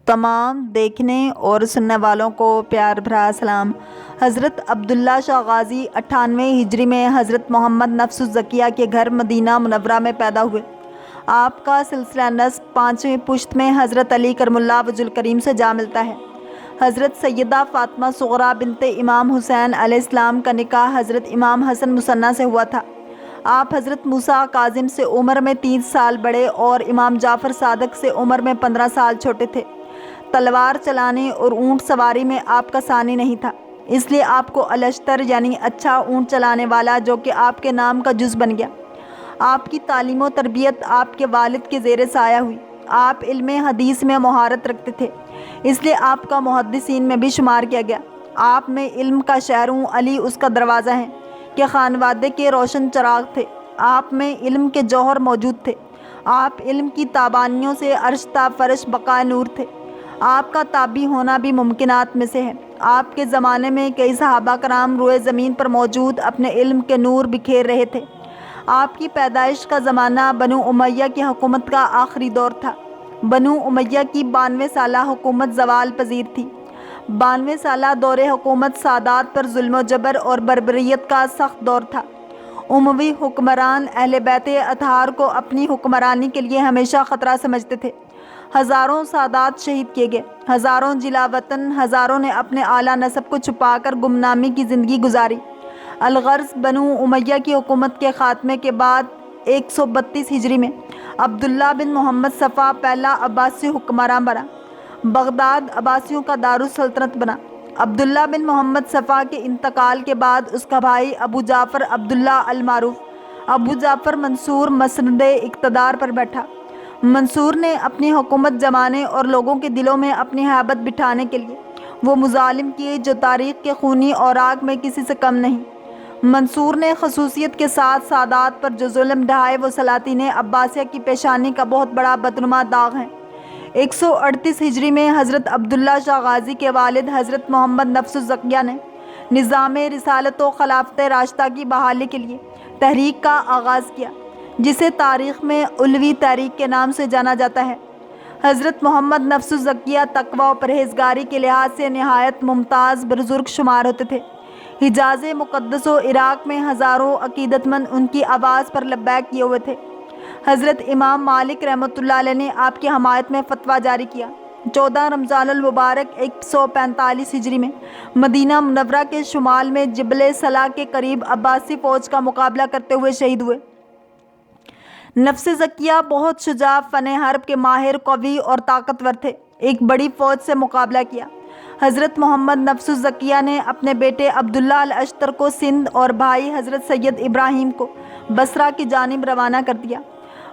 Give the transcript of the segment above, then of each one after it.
تمام دیکھنے اور سننے والوں کو پیار بھرا سلام۔ حضرت عبداللہ شاہ غازی 98 ہجری میں حضرت محمد نفس الزکیہ کے گھر مدینہ منورہ میں پیدا ہوئے۔ آپ کا سلسلہ نسب 5ویں پشت میں حضرت علی کرم اللہ وجہ الکریم سے جا ملتا ہے۔ حضرت سیدہ فاطمہ صغریٰ بنت امام حسین علیہ السلام کا نکاح حضرت امام حسن مثنیٰ سے ہوا تھا۔ آپ حضرت موسیٰ کاظم سے عمر میں 3 سال بڑے اور امام جعفر صادق سے عمر میں 15 سال چھوٹے تھے۔ تلوار چلانے اور اونٹ سواری میں آپ کا ثانی نہیں تھا، اس لیے آپ کو الشتر یعنی اچھا اونٹ چلانے والا، جو کہ آپ کے نام کا جز بن گیا۔ آپ کی تعلیم و تربیت آپ کے والد کے زیر سایہ ہوئی۔ آپ علم حدیث میں مہارت رکھتے تھے، اس لیے آپ کا محدثین میں بھی شمار کیا گیا۔ آپ میں علم کا شہر ہوں، علی اس کا دروازہ ہے کہ خانوادے کے روشن چراغ تھے۔ آپ میں علم کے جوہر موجود تھے۔ آپ علم کی تابانیوں سے عرش تا فرش بقائے نور تھے۔ آپ کا تابع ہونا بھی ممکنات میں سے ہے۔ آپ کے زمانے میں کئی صحابہ کرام روئے زمین پر موجود اپنے علم کے نور بکھیر رہے تھے۔ آپ کی پیدائش کا زمانہ بنو امیہ کی حکومت کا آخری دور تھا۔ بنو امیہ کی 92 سالہ حکومت زوال پذیر تھی۔ 92 سالہ دور حکومت سادات پر ظلم و جبر اور بربریت کا سخت دور تھا۔ اموی حکمران اہل بیت اطہار کو اپنی حکمرانی کے لیے ہمیشہ خطرہ سمجھتے تھے۔ ہزاروں سادات شہید کیے گئے، ہزاروں جلا وطن، ہزاروں نے اپنے اعلیٰ نسب کو چھپا کر گمنامی کی زندگی گزاری۔ الغرض بنو امیہ کی حکومت کے خاتمے کے بعد 132 ہجری میں عبداللہ بن محمد صفا پہلا عباسی حکمراں بنا۔ بغداد عباسیوں کا دارالسلطنت بنا۔ عبداللہ بن محمد صفا کے انتقال کے بعد اس کا بھائی ابو جعفر عبداللہ المعروف ابو جعفر منصور مسند اقتدار پر بیٹھا۔ منصور نے اپنی حکومت جمانے اور لوگوں کے دلوں میں اپنی ہیبت بٹھانے کے لیے وہ مظالم کیے جو تاریخ کے خونی اوراق میں کسی سے کم نہیں۔ منصور نے خصوصیت کے ساتھ سادات پر جو ظلم ڈھائے وہ سلاطین عباسیہ کی پیشانی کا بہت بڑا بدنما داغ ہے۔ 138 ہجری میں حضرت عبداللہ شاہ غازی کے والد حضرت محمد نفس الزکیہ نے نظام رسالت و خلافت راشدہ کی بحالی کے لیے تحریک کا آغاز کیا، جسے تاریخ میں علوی تحریک کے نام سے جانا جاتا ہے۔ حضرت محمد نفس الزکیہ تقویٰ و پرہیزگاری کے لحاظ سے نہایت ممتاز بزرگ شمار ہوتے تھے۔ حجاز مقدس و عراق میں ہزاروں عقیدت مند ان کی آواز پر لبیک کیے ہوئے تھے۔ حضرت امام مالک رحمۃ اللہ علیہ نے آپ کی حمایت میں فتویٰ جاری کیا۔ 14 رمضان المبارک 145 ہجری میں مدینہ منورہ کے شمال میں جبل صلا کے قریب عباسی فوج کا مقابلہ کرتے ہوئے شہید ہوئے۔ نفس زکیہ بہت شجاع، فن حرب کے ماہر، قوی اور طاقتور تھے۔ ایک بڑی فوج سے مقابلہ کیا۔ حضرت محمد نفس الزکیہ نے اپنے بیٹے عبداللہ الاشتر کو سندھ اور بھائی حضرت سید ابراہیم کو بصرہ کی جانب روانہ کر دیا۔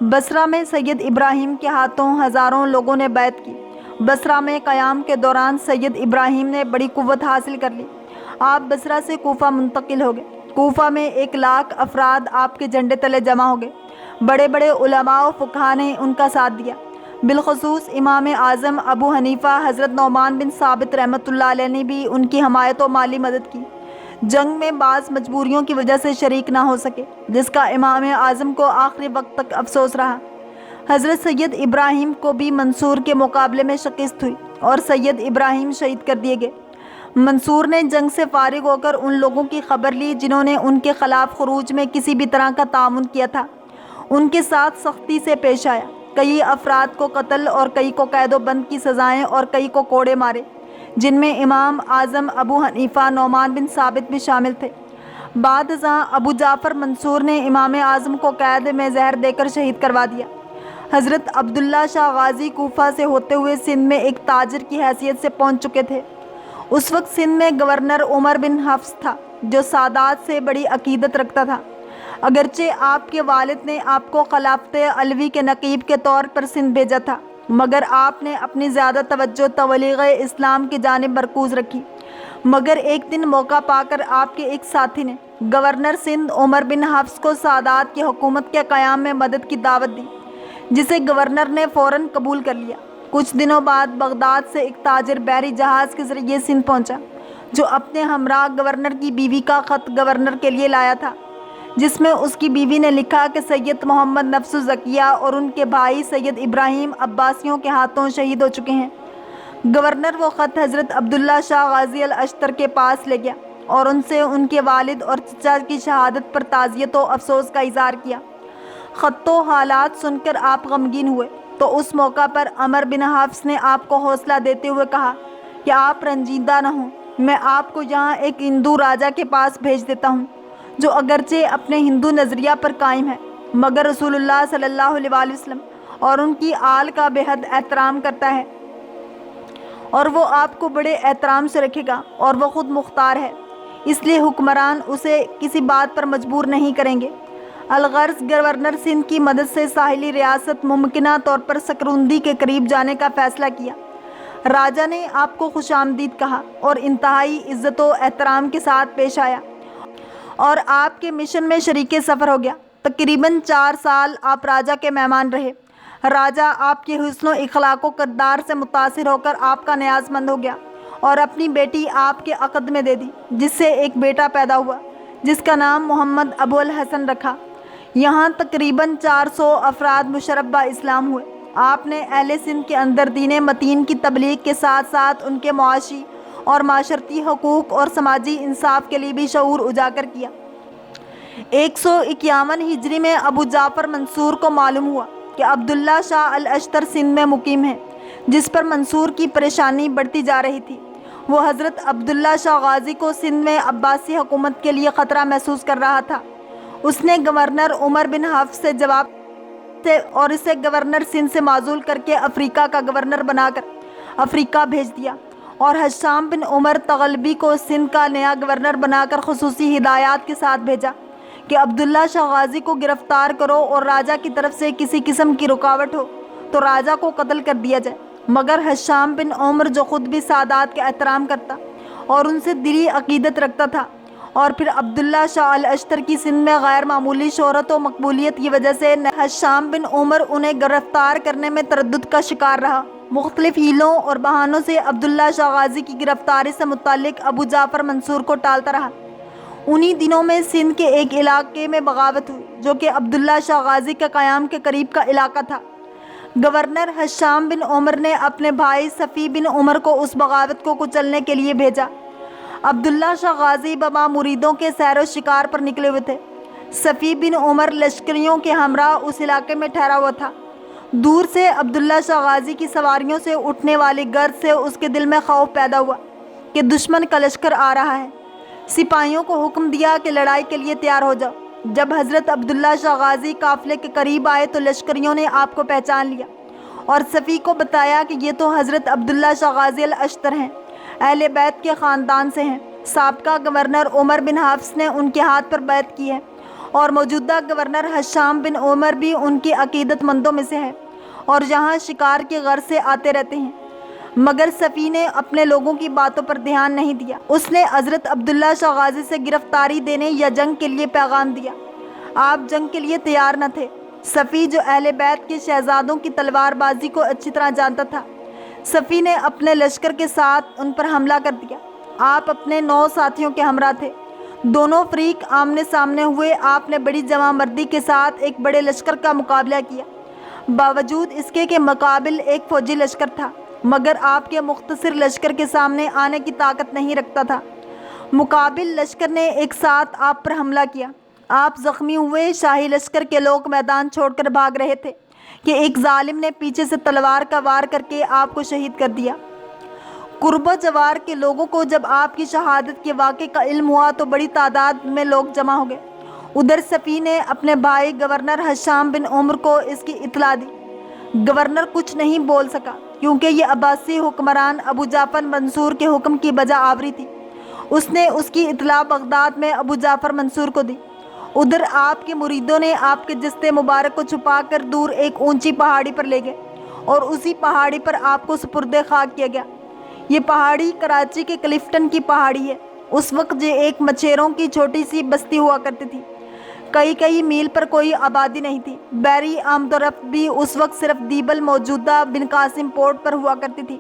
بصرہ میں سید ابراہیم کے ہاتھوں ہزاروں لوگوں نے بیعت کی۔ بصرہ میں قیام کے دوران سید ابراہیم نے بڑی قوت حاصل کر لی۔ آپ بصرہ سے کوفہ منتقل ہو گئے۔ کوفہ میں 1 لاکھ افراد آپ کے جھنڈے تلے جمع ہو گئے۔ بڑے بڑے علماء و فقہا نے ان کا ساتھ دیا، بالخصوص امام اعظم ابو حنیفہ حضرت نعمان بن ثابت رحمۃ اللہ علیہ نے بھی ان کی حمایت و مالی مدد کی۔ جنگ میں بعض مجبوریوں کی وجہ سے شریک نہ ہو سکے، جس کا امام اعظم کو آخری وقت تک افسوس رہا۔ حضرت سید ابراہیم کو بھی منصور کے مقابلے میں شکست ہوئی اور سید ابراہیم شہید کر دیے گئے۔ منصور نے جنگ سے فارغ ہو کر ان لوگوں کی خبر لی جنہوں نے ان کے خلاف خروج میں کسی بھی طرح کا تعاون کیا تھا۔ ان کے ساتھ سختی سے پیش آیا۔ کئی افراد کو قتل اور کئی کو قید و بند کی سزائیں اور کئی کو کوڑے مارے، جن میں امام اعظم ابو حنیفہ نعمان بن ثابت بھی شامل تھے۔ بعد ازاں ابو جعفر منصور نے امام اعظم کو قید میں زہر دے کر شہید کروا دیا۔ حضرت عبداللہ شاہ غازی کوفہ سے ہوتے ہوئے سندھ میں ایک تاجر کی حیثیت سے پہنچ چکے تھے۔ اس وقت سندھ میں گورنر عمر بن حفص تھا، جو سادات سے بڑی عقیدت رکھتا تھا۔ اگرچہ آپ کے والد نے آپ کو خلافت علوی کے نقیب کے طور پر سندھ بھیجا تھا، مگر آپ نے اپنی زیادہ توجہ تبلیغ اسلام کی جانب مرکوز رکھی۔ مگر ایک دن موقع پا کر آپ کے ایک ساتھی نے گورنر سندھ عمر بن حفص کو سادات کی حکومت کے قیام میں مدد کی دعوت دی، جسے گورنر نے فوراً قبول کر لیا۔ کچھ دنوں بعد بغداد سے ایک تاجر بحری جہاز کے ذریعے سندھ پہنچا، جو اپنے ہمراہ گورنر کی بیوی کا خط گورنر کے لیے لایا تھا، جس میں اس کی بیوی نے لکھا کہ سید محمد نفس الزکیہ اور ان کے بھائی سید ابراہیم عباسیوں کے ہاتھوں شہید ہو چکے ہیں۔ گورنر وہ خط حضرت عبداللہ شاہ غازی الاشتر کے پاس لے گیا اور ان سے ان کے والد اور چچا کی شہادت پر تعزیت و افسوس کا اظہار کیا۔ خط و حالات سن کر آپ غمگین ہوئے تو اس موقع پر عمر بن حفص نے آپ کو حوصلہ دیتے ہوئے کہا کہ آپ رنجیدہ نہ ہوں، میں آپ کو یہاں ایک ہندو راجا کے پاس بھیج دیتا ہوں جو اگرچہ اپنے ہندو نظریہ پر قائم ہے مگر رسول اللہ صلی اللہ علیہ وآلہ وسلم اور ان کی آل کا بے حد احترام کرتا ہے، اور وہ آپ کو بڑے احترام سے رکھے گا اور وہ خود مختار ہے، اس لیے حکمران اسے کسی بات پر مجبور نہیں کریں گے۔ الغرض گورنر سندھ کی مدد سے ساحلی ریاست ممکنہ طور پر سکروندی کے قریب جانے کا فیصلہ کیا۔ راجا نے آپ کو خوش آمدید کہا اور انتہائی عزت و احترام کے ساتھ پیش آیا اور آپ کے مشن میں شریک سفر ہو گیا۔ تقریباً 4 سال آپ راجا کے مہمان رہے۔ راجا آپ کے حسن و اخلاق و کردار سے متاثر ہو کر آپ کا نیاز مند ہو گیا اور اپنی بیٹی آپ کے عقد میں دے دی، جس سے ایک بیٹا پیدا ہوا جس کا نام محمد ابو الحسن رکھا۔ یہاں تقریباً 400 افراد مشرف با اسلام ہوئے۔ آپ نے اہل سندھ کے اندر دین متین کی تبلیغ کے ساتھ ساتھ ان کے معاشی اور معاشرتی حقوق اور سماجی انصاف کے لیے بھی شعور اجاگر کیا۔ 151 ہجری میں ابو جعفر منصور کو معلوم ہوا کہ عبداللہ شاہ الاشتر سندھ میں مقیم ہیں، جس پر منصور کی پریشانی بڑھتی جا رہی تھی۔ وہ حضرت عبداللہ شاہ غازی کو سندھ میں عباسی حکومت کے لیے خطرہ محسوس کر رہا تھا۔ اس نے گورنر عمر بن حفص سے جواب اور اسے گورنر سندھ سے معزول کر کے افریقہ کا گورنر بنا کر افریقہ بھیج دیا اور حشام بن عمر تغلبی کو سندھ کا نیا گورنر بنا کر خصوصی ہدایات کے ساتھ بھیجا کہ عبداللہ شاہ غازی کو گرفتار کرو اور راجہ کی طرف سے کسی قسم کی رکاوٹ ہو تو راجہ کو قتل کر دیا جائے۔ مگر حشام بن عمر جو خود بھی سادات کا احترام کرتا اور ان سے دلی عقیدت رکھتا تھا، اور پھر عبداللہ شاہ الاشتر کی سندھ میں غیر معمولی شہرت و مقبولیت کی وجہ سے حشام بن عمر انہیں گرفتار کرنے میں تردد کا شکار رہا۔ مختلف ہیلوں اور بہانوں سے عبداللہ شاہ غازی کی گرفتاری سے متعلق ابو جعفر منصور کو ٹالتا رہا۔ انہی دنوں میں سندھ کے ایک علاقے میں بغاوت ہوئی جو کہ عبداللہ شاہ غازی کے قیام کے قریب کا علاقہ تھا۔ گورنر حشام بن عمر نے اپنے بھائی صفی بن عمر کو اس بغاوت کو کچلنے کے لیے بھیجا۔ عبداللہ شاہ غازی بابا مریدوں کے سیر و شکار پر نکلے ہوئے تھے۔ صفی بن عمر لشکریوں کے ہمراہ اس علاقے میں ٹھہرا ہوا تھا۔ دور سے عبداللہ شاہ غازی کی سواریوں سے اٹھنے والی گرد سے اس کے دل میں خوف پیدا ہوا کہ دشمن کا لشکر آ رہا ہے۔ سپاہیوں کو حکم دیا کہ لڑائی کے لیے تیار ہو جاؤ۔ جب حضرت عبداللہ شاہ غازی قافلے کے قریب آئے تو لشکریوں نے آپ کو پہچان لیا اور صفی کو بتایا کہ یہ تو حضرت عبداللہ شاہ غازی الاشتر ہیں، اہل بیت کے خاندان سے ہیں۔ سابقہ گورنر عمر بن حفص نے ان کے ہاتھ پر بیعت کی ہے اور موجودہ گورنر حشام بن عمر بھی ان کی عقیدت مندوں میں سے ہے اور یہاں شکار کی غرض سے آتے رہتے ہیں۔ مگر صفی نے اپنے لوگوں کی باتوں پر دھیان نہیں دیا۔ اس نے حضرت عبداللہ شاہ غازی سے گرفتاری دینے یا جنگ کے لیے پیغام دیا۔ آپ جنگ کے لیے تیار نہ تھے۔ صفی جو اہل بیت کے شہزادوں کی تلوار بازی کو اچھی طرح جانتا تھا، صفی نے اپنے لشکر کے ساتھ ان پر حملہ کر دیا۔ آپ اپنے 9 ساتھیوں کے ہمراہ تھے۔ دونوں فریق آمنے سامنے ہوئے۔ آپ نے بڑی جواں مردی کے ساتھ ایک بڑے لشکر کا مقابلہ کیا۔ باوجود اس کے کہ مقابل ایک فوجی لشکر تھا، مگر آپ کے مختصر لشکر کے سامنے آنے کی طاقت نہیں رکھتا تھا۔ مقابل لشکر نے ایک ساتھ آپ پر حملہ کیا۔ آپ زخمی ہوئے۔ شاہی لشکر کے لوگ میدان چھوڑ کر بھاگ رہے تھے کہ ایک ظالم نے پیچھے سے تلوار کا وار کر کے آپ کو شہید کر دیا۔ قرب و جوار کے لوگوں کو جب آپ کی شہادت کے واقعے کا علم ہوا تو بڑی تعداد میں لوگ جمع ہو گئے۔ ادھر صفی نے اپنے بھائی گورنر حشام بن عمر کو اس کی اطلاع دی۔ گورنر کچھ نہیں بول سکا کیونکہ یہ عباسی حکمران ابو جعفر منصور کے حکم کی بجا آوری تھی۔ اس نے اس کی اطلاع بغداد میں ابو جعفر منصور کو دی۔ ادھر آپ کے مریدوں نے آپ کے جسد مبارک کو چھپا کر دور ایک اونچی پہاڑی پر لے گئے اور اسی پہاڑی پر آپ کو سپرد خاک کیا گیا۔ یہ پہاڑی کراچی کے کلفٹن کی پہاڑی ہے۔ اس وقت یہ ایک مچھیروں کی چھوٹی سی بستی ہوا کرتی تھی۔ کئی میل پر کوئی آبادی نہیں تھی۔ بحری آمد و رفت بھی اس وقت صرف دیبل موجودہ بن قاسم پورٹ پر ہوا کرتی تھی،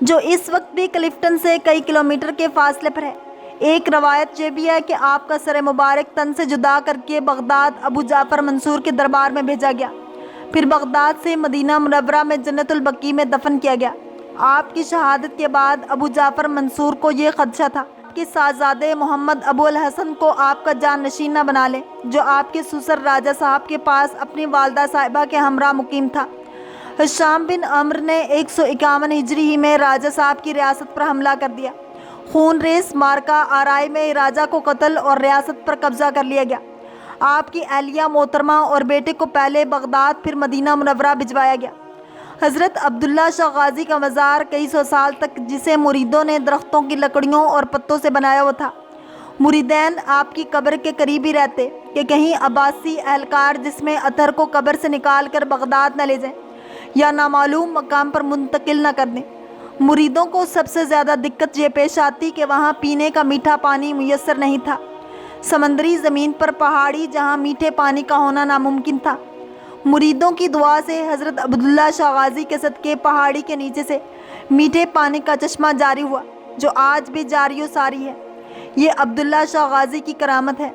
جو اس وقت بھی کلفٹن سے کئی کلومیٹر کے فاصلے پر ہے۔ ایک روایت یہ بھی ہے کہ آپ کا سر مبارک تن سے جدا کر کے بغداد ابو جعفر منصور کے دربار میں بھیجا گیا، پھر بغداد سے مدینہ منورہ میں جنت البقیع میں دفن کیا گیا۔ آپ کی شہادت کے بعد ابو جعفر منصور کو یہ خدشہ تھا کہ صاحبزادے محمد ابو الحسن کو آپ کا جانشین نہ بنا لیں، جو آپ کے سسر راجہ صاحب کے پاس اپنی والدہ صاحبہ کے ہمراہ مقیم تھا۔ ہشام بن عمرو نے 151 ہجری ہی میں راجہ صاحب کی ریاست پر حملہ کر دیا۔ خون ریز مارکا آرائی میں راجہ کو قتل اور ریاست پر قبضہ کر لیا گیا۔ آپ کی اہلیہ محترمہ اور بیٹے کو پہلے بغداد پھر مدینہ منورہ بھجوایا گیا۔ حضرت عبداللہ شاہ غازی کا مزار کئی سو سال تک جسے مریدوں نے درختوں کی لکڑیوں اور پتوں سے بنایا ہوا تھا۔ مریدین آپ کی قبر کے قریب ہی رہتے کہ کہیں عباسی اہلکار جسم اطہر کو قبر سے نکال کر بغداد نہ لے جائیں یا نامعلوم مقام پر منتقل نہ کر دیں۔ مریدوں کو سب سے زیادہ دقت یہ پیش آتی کہ وہاں پینے کا میٹھا پانی میسر نہیں تھا۔ سمندری زمین پر پہاڑی جہاں میٹھے پانی کا ہونا ناممکن تھا۔ مریدوں کی دعا سے حضرت عبداللہ شاہ غازی کے صدقے پہاڑی کے نیچے سے میٹھے پانی کا چشمہ جاری ہوا، جو آج بھی جاری و ساری ہے۔ یہ عبداللہ شاہ غازی کی کرامت ہے۔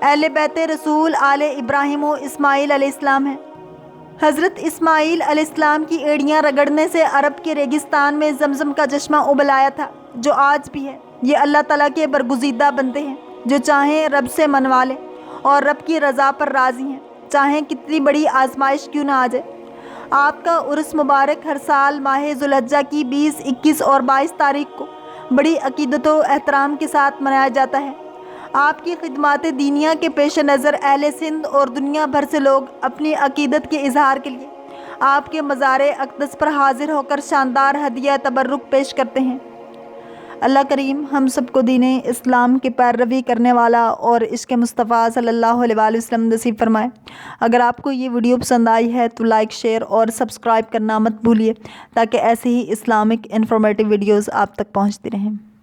اہل بیت رسول آل ابراہیم و اسماعیل علیہ السلام ہیں۔ حضرت اسماعیل علیہ السلام کی ایڑیاں رگڑنے سے عرب کے ریگستان میں زمزم کا چشمہ ابل آیا تھا، جو آج بھی ہے۔ یہ اللہ تعالیٰ کے برگزیدہ بندے ہیں، جو چاہیں رب سے منوا لیں اور رب کی رضا پر راضی ہیں، چاہیں کتنی بڑی آزمائش کیوں نہ آ جائے۔ آپ کا عرس مبارک ہر سال ماہ ذوالحجہ کی 20، 21 اور 22 تاریخ کو بڑی عقیدت و احترام کے ساتھ منایا جاتا ہے۔ آپ کی خدمات دینیہ کے پیش نظر اہل سندھ اور دنیا بھر سے لوگ اپنی عقیدت کے اظہار کے لیے آپ کے مزار اقدس پر حاضر ہو کر شاندار ہدیہ تبرک پیش کرتے ہیں۔ اللہ کریم ہم سب کو دین اسلام کی پیروی کرنے والا اور عشق مصطفیٰ صلی اللہ علیہ وآلہ وسلم نصیب فرمائے۔ اگر آپ کو یہ ویڈیو پسند آئی ہے تو لائک، شیئر اور سبسکرائب کرنا مت بھولیے، تاکہ ایسے ہی اسلامک انفارمیٹیو ویڈیوز آپ تک پہنچتی رہیں۔